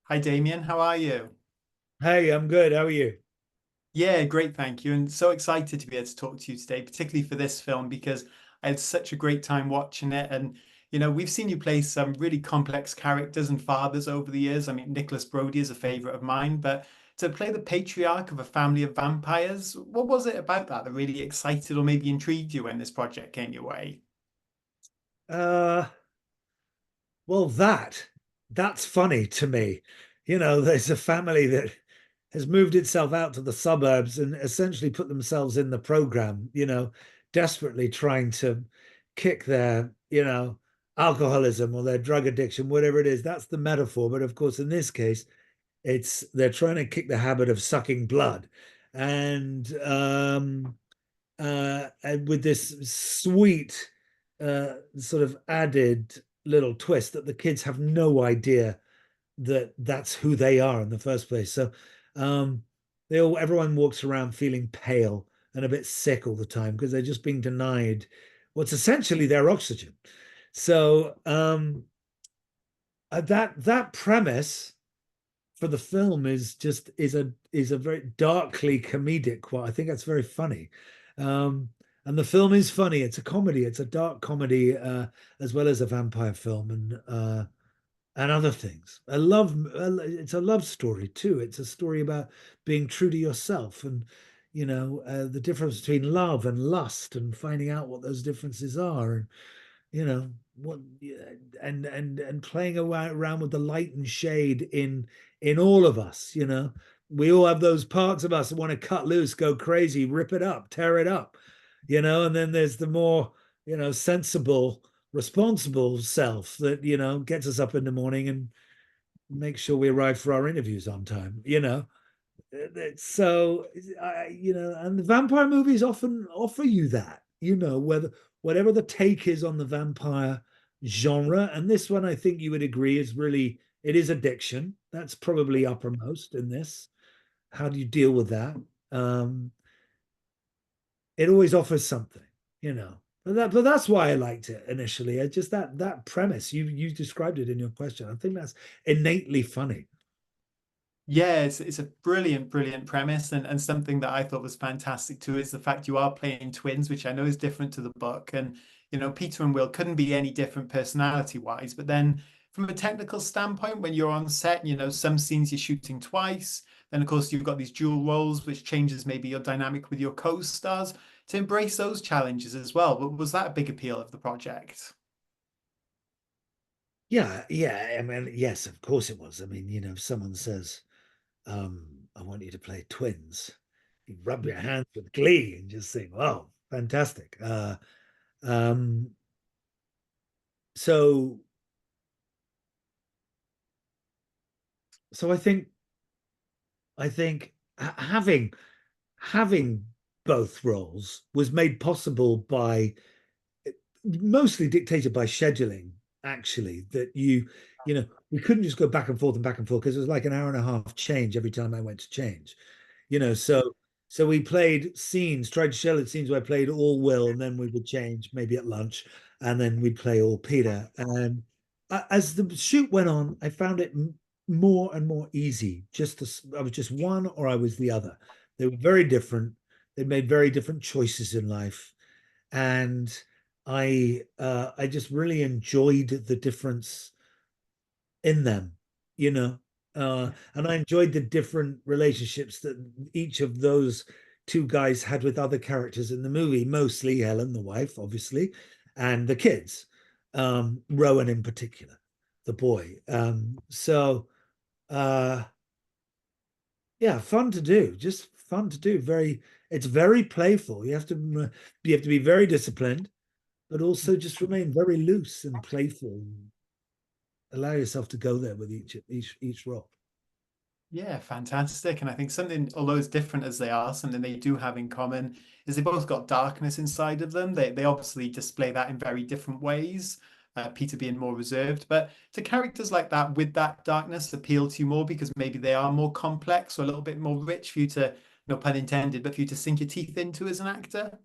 Hi, Damian. How are you? Hey, I'm good. How are you? Yeah, great, thank you. And so excited to be able to talk to you today, particularly for this film, because I had such a great time watching it. And, we've seen you play some really complex characters and fathers over the years. I mean, Nicholas Brody is a favorite of mine, but to play the patriarch of a family of vampires, what was it about that really excited or maybe intrigued you when this project came your way? Uh, well, that's funny to me. There's a family that has moved itself out to the suburbs and essentially put themselves in the program, desperately trying to kick their, alcoholism or their drug addiction, whatever it is. That's the metaphor. But of course, in this case, it's they're trying to kick the habit of sucking blood. And with this sweet sort of added little twist that the kids have no idea that that's who they are in the first place. So um, everyone walks around feeling pale and a bit sick all the time because they're just being denied what's essentially their oxygen. So that premise for the film is a very darkly comedic one. I think that's very funny. Um, and the film is funny. It's a comedy. It's a dark comedy as well as a vampire film and other things. It's a love story too. It's a story about being true to yourself and the difference between love and lust and finding out what those differences are and you know what and playing around with the light and shade in all of us. We all have those parts of us that want to cut loose, go crazy, rip it up, tear it up. And then there's the more sensible, responsible self that gets us up in the morning and makes sure we arrive for our interviews on time. So and the vampire movies often offer you that, whether whatever the take is on the vampire genre. And this one, I think you would agree, is really it is addiction. That's probably uppermost in this. How do you deal with that? Um, it always offers something, you know. But that's why I liked it initially. I just that premise you described it in your question. I think that's innately funny. Yeah, it's a brilliant, brilliant premise, and something that I thought was fantastic too is the fact you are playing twins, which I know is different to the book. And Peter and Will couldn't be any different personality wise. But then from a technical standpoint, when you're on set, some scenes you're shooting twice. Then of course you've got these dual roles, which changes maybe your dynamic with your co-stars to embrace those challenges as well. But was that a big appeal of the project? Yeah, yeah. I mean, yes, of course it was. I mean, if someone says, I want you to play twins, you rub your hands with glee and just think, "Wow, fantastic!" Um, so, so I think having both roles was made possible by mostly dictated by scheduling. Actually, that we couldn't just go back and forth and back and forth because it was like an hour and a half change every time I went to change. So we played scenes, tried to shell it scenes where I played all Will, and then we would change maybe at lunch, and then we'd play all Peter. And as the shoot went on, I found it more and more easy. I was just one or I was the other. They were very different. They made very different choices in life, and I just really enjoyed the difference in them, you know. And I enjoyed the different relationships that each of those two guys had with other characters in the movie, mostly Helen, the wife, obviously, and the kids, Rowan in particular, the boy. Uh, yeah, fun to do, just fun to do. It's very playful. You have to be very disciplined, but also just remain very loose and playful and allow yourself to go there with each role. Yeah, fantastic. And I think something, although as different as they are, something they do have in common is they both got darkness inside of them. They obviously display that in very different ways. Peter being more reserved, but do characters like that with that darkness appeal to you more because maybe they are more complex or a little bit more rich for you to, no pun intended, but for you to sink your teeth into as an actor?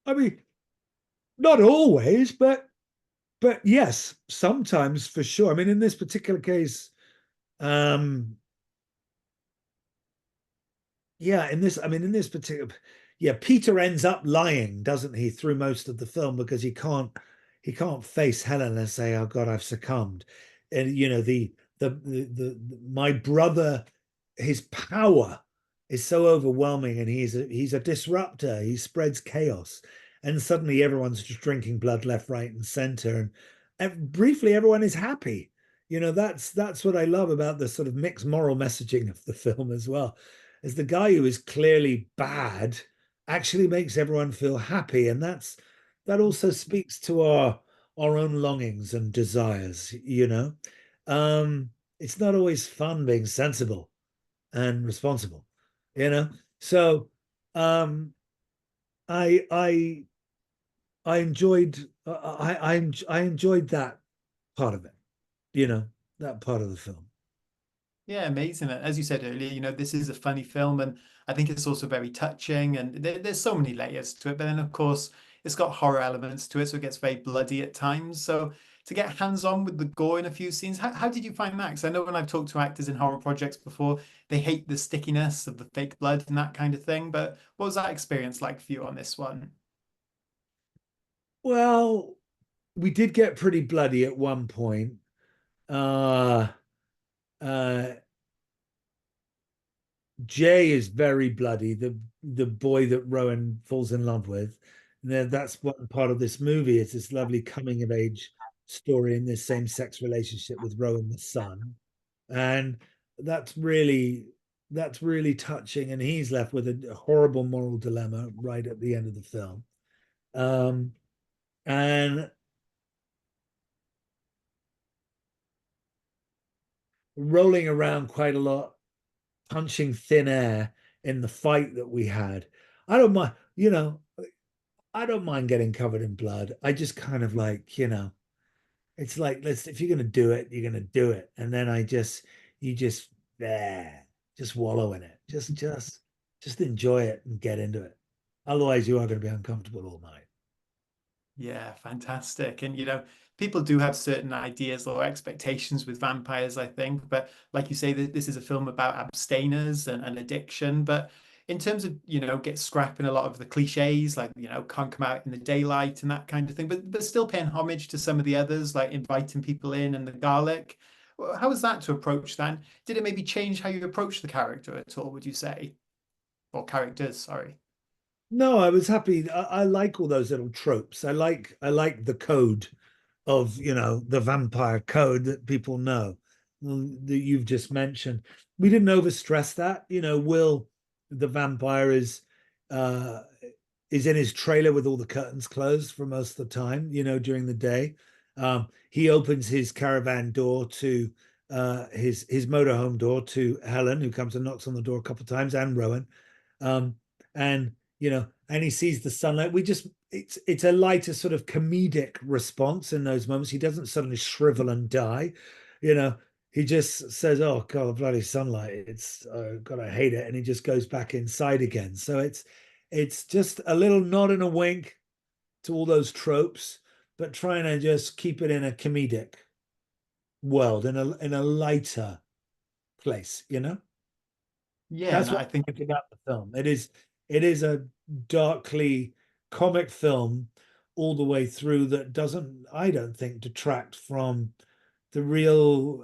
I mean, not always, but yes, sometimes for sure. I mean, in this particular case, Um, yeah, in this, I mean, in this particular, yeah, Peter ends up lying, doesn't he, through most of the film because he can't face Helen and say, "Oh God, I've succumbed." And you know, my brother, his power is so overwhelming, and he's a disruptor. He spreads chaos, and suddenly everyone's just drinking blood left, right, and center, and briefly everyone is happy. You know, that's what I love about the sort of mixed moral messaging of the film as well is the guy who is clearly bad actually makes everyone feel happy, and that also speaks to our own longings and desires. Um, it's not always fun being sensible and responsible. You know, so um, I I enjoyed I enjoyed that part of it. You know, that part of the film. Yeah, amazing. As you said earlier, this is a funny film, and I think it's also very touching, and there's so many layers to it. But then, of course, it's got horror elements to it, so it gets very bloody at times. So to get hands-on with the gore in a few scenes, how did you find that? Because I know when I've talked to actors in horror projects before, they hate the stickiness of the fake blood and that kind of thing. But what was that experience like for you on this one? Well, we did get pretty bloody at one point. Uh, uh, Jay is very bloody. The boy that Rowan falls in love with. And that's one part of this movie. It's this lovely coming of age story in this same sex relationship with Rowan the son, and that's really that's really touching. And he's left with a horrible moral dilemma right at the end of the film. Um, and rolling around quite a lot punching thin air in the fight that we had. I don't mind, I don't mind getting covered in blood. I just kind of like, it's like let's if you're gonna do it, you're gonna do it. And then you just there, just wallow in it. Just enjoy it and get into it. Otherwise you are gonna be uncomfortable all night. Yeah, fantastic. And people do have certain ideas or expectations with vampires, I think. But like you say, this is a film about abstainers and addiction. But in terms of, get scrapping a lot of the cliches, like, can't come out in the daylight and that kind of thing, but still paying homage to some of the others, like inviting people in and the garlic. How was that to approach then? Did it maybe change how you approach the character at all, would you say? Or characters, sorry. No, I was happy. I like all those little tropes. I like the code of the vampire code that people know that you've just mentioned. We didn't overstress that. Will the vampire uh is in his trailer with all the curtains closed for most of the time, during the day. He opens his caravan door to his motorhome door to Helen, who comes and knocks on the door a couple of times, and Rowan. Um, and and he sees the sunlight. It's a lighter sort of comedic response in those moments. He doesn't suddenly shrivel and die, you know. He just says, "Oh God, the bloody sunlight! It's God, I hate it," and he just goes back inside again. So it's just a little nod and a wink to all those tropes, but trying to just keep it in a comedic world, in a lighter place. Yeah, and That's what I I think like about the film. It is a darkly comic film all the way through that doesn't, I don't think, detract from the real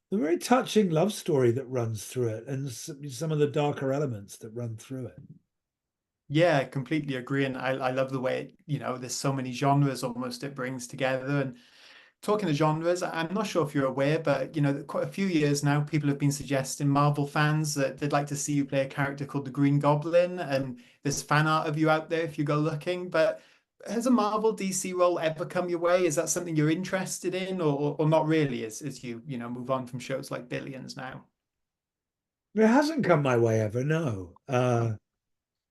the very touching love story that runs through it and some of the darker elements that run through it. Yeah, I completely agree. And I love the way, there's so many genres almost it brings together. And talking of genres, I'm not sure if you're aware, but quite a few years now, people have been suggesting Marvel fans that they'd like to see you play a character called the Green Goblin, and there's fan art of you out there if you go looking. But has a Marvel DC role ever come your way? Is that something you're interested in, or not really, as you move on from shows like Billions now? It hasn't come my way ever, no.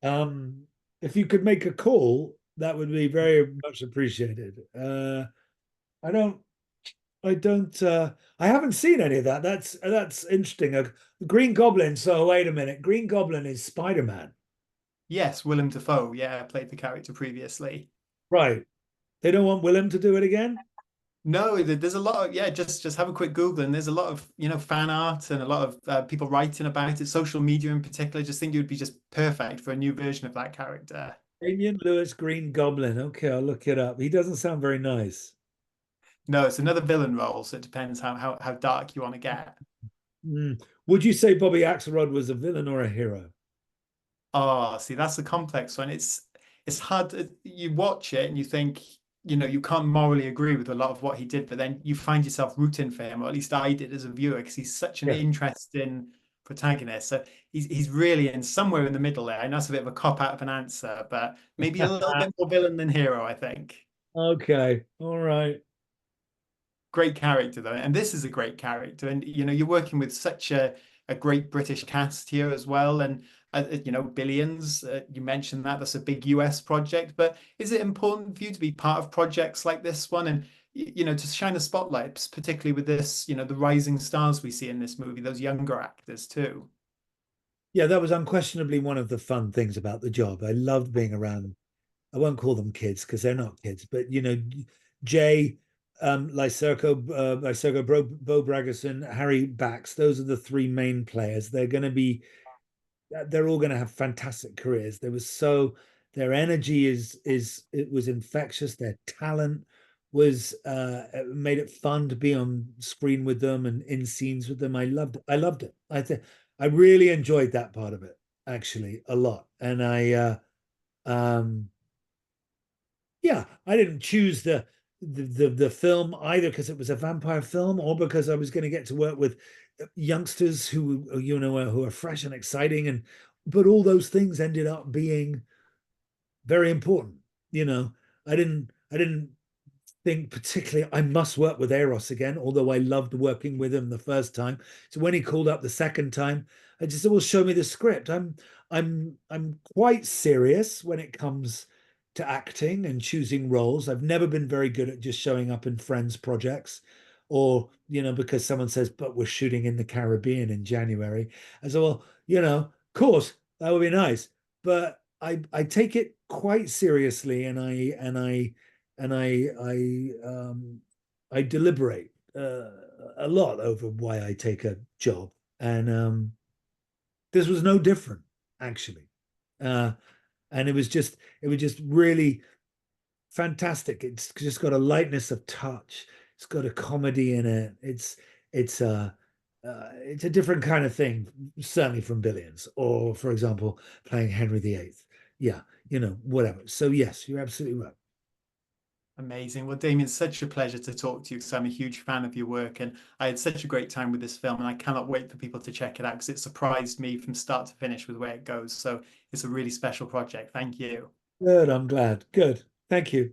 Um, if you could make a call, that would be very much appreciated. I don't I haven't seen any of that. That's interesting. Green Goblin. So wait a minute. Green Goblin is Spider-Man. Yes, Willem Dafoe. Yeah, I played the character previously. Right. They don't want Willem to do it again? No, there's a lot of, yeah, just have a quick Google, and there's a lot of, fan art and a lot of people writing about it, social media in particular. Just think you would be just perfect for a new version of that character. Damian Lewis, Green Goblin. Okay, I'll look it up. He doesn't sound very nice. No, it's another villain role, so it depends how dark you want to get. Mm. Would you say Bobby Axelrod was a villain or a hero? Oh, see, that's the complex one. It's hard. You watch it and you think, you can't morally agree with a lot of what he did, but then you find yourself rooting for him, or at least I did as a viewer, because he's such an Yeah. interesting protagonist. So he's really in somewhere in the middle there. I know it's a bit of a cop out of an answer, but maybe a little bit more villain than hero, I think. Okay. All right. Great character though, and this is a great character, and you're working with such a great British cast here as well, and Billions. You mentioned that's a big US project, but is it important for you to be part of projects like this one, and to shine a spotlight, particularly with this, the rising stars we see in this movie, those younger actors too? Yeah, that was unquestionably one of the fun things about the job. I loved being around. I won't call them kids because they're not kids, but Jay, Lyserko, Bo Bragason, Harry Bax. Those are the three main players. They're all going to have fantastic careers. Their energy it was infectious. Their talent was made it fun to be on screen with them and in scenes with them. I loved it. I really enjoyed that part of it actually a lot. And um yeah, I didn't choose the film either because it was a vampire film or because I was going to get to work with youngsters who are fresh and exciting, and but all those things ended up being very important. You know, I didn't think particularly I must work with Eros again, although I loved working with him the first time. So when he called up the second time, I just said, "Well, show me the script." I'm quite serious when it comes to acting and choosing roles. I've never been very good at just showing up in friends' projects, or because someone says, "But we're shooting in the Caribbean in January." I said, "Well, of course that would be nice," but I take it quite seriously, and I deliberate a lot over why I take a job, and this was no different actually, uh, and it was just really fantastic. It's just got a lightness of touch. It's got a comedy in it. It's a different kind of thing, certainly from Billions, or for example, playing Henry VIII. Yeah, whatever. So yes, you're absolutely right. Amazing. Well, Damien, such a pleasure to talk to you because I'm a huge fan of your work, and I had such a great time with this film, and I cannot wait for people to check it out because it surprised me from start to finish with where it goes. So it's a really special project. Thank you. Good. I'm glad. Good. Thank you.